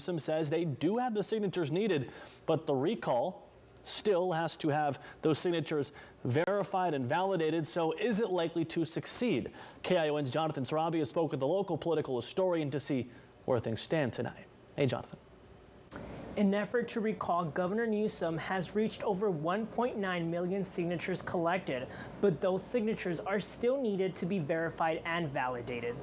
Newsom says they do have the signatures needed, but the recall still has to have those signatures verified and validated. So is it likely to succeed? KION's Jonathan Sarabia spoke with the local political historian to see where things stand tonight. Hey, Jonathan. An effort to recall Governor Newsom has reached over 1.9 million signatures collected, but those signatures are still needed to be verified and validated.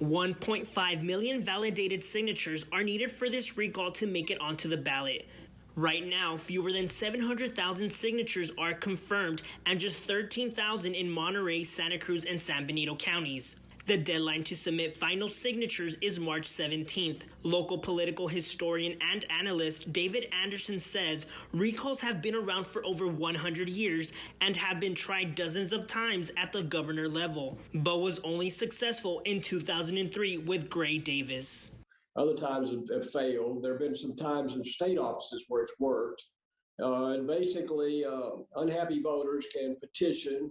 1.5 million validated signatures are needed for this recall to make it onto the ballot. Right now, fewer than 700,000 signatures are confirmed and just 13,000 in Monterey, Santa Cruz, and San Benito counties. The deadline to submit final signatures is March 17th. Local political historian and analyst David Anderson says recalls have been around for over 100 years and have been tried dozens of times at the governor level, but was only successful in 2003 with Gray Davis. Other times have failed. There have been some times in state offices where it's worked. And basically, unhappy voters can petition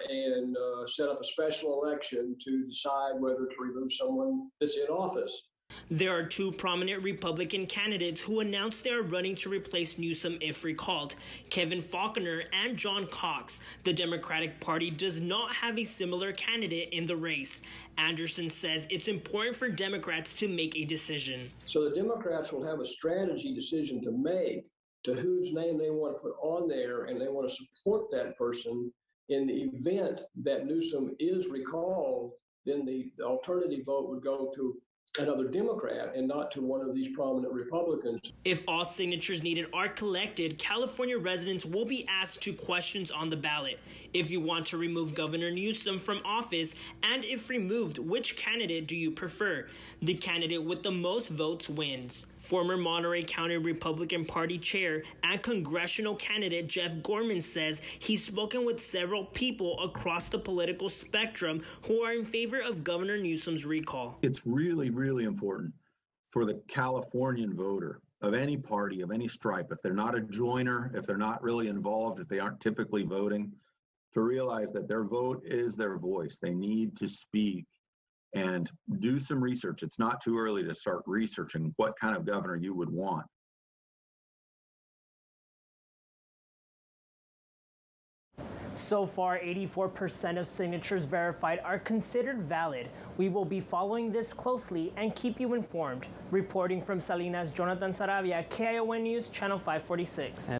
and set up a special election to decide whether to remove someone that's in office. There are two prominent Republican candidates who announced they are running to replace Newsom if recalled, Kevin Faulconer and John Cox. The Democratic Party does not have a similar candidate in the race. Anderson says it's important for Democrats to make a decision. So the Democrats will have a strategy decision to make to whose name they want to put on there, and they want to support that person. In the event that Newsom is recalled, then the alternative vote would go to another Democrat and not to one of these prominent Republicans. If all signatures needed are collected, California residents will be asked 2 questions on the ballot. If you want to remove Governor Newsom from office, and if removed, which candidate do you prefer? The candidate with the most votes wins. Former Monterey County Republican Party chair and congressional candidate Jeff Gorman says he's spoken with several people across the political spectrum who are in favor of Governor Newsom's recall. It's really important for the Californian voter of any party, of any stripe, if they're not a joiner, if they're not really involved, if they aren't typically voting, to realize that their vote is their voice. They need to speak and do some research. It's not too early to start researching what kind of governor you would want. So far, 84% of signatures verified are considered valid. We will be following this closely and keep you informed. Reporting from Salinas, Jonathan Sarabia, KION News, Channel 546.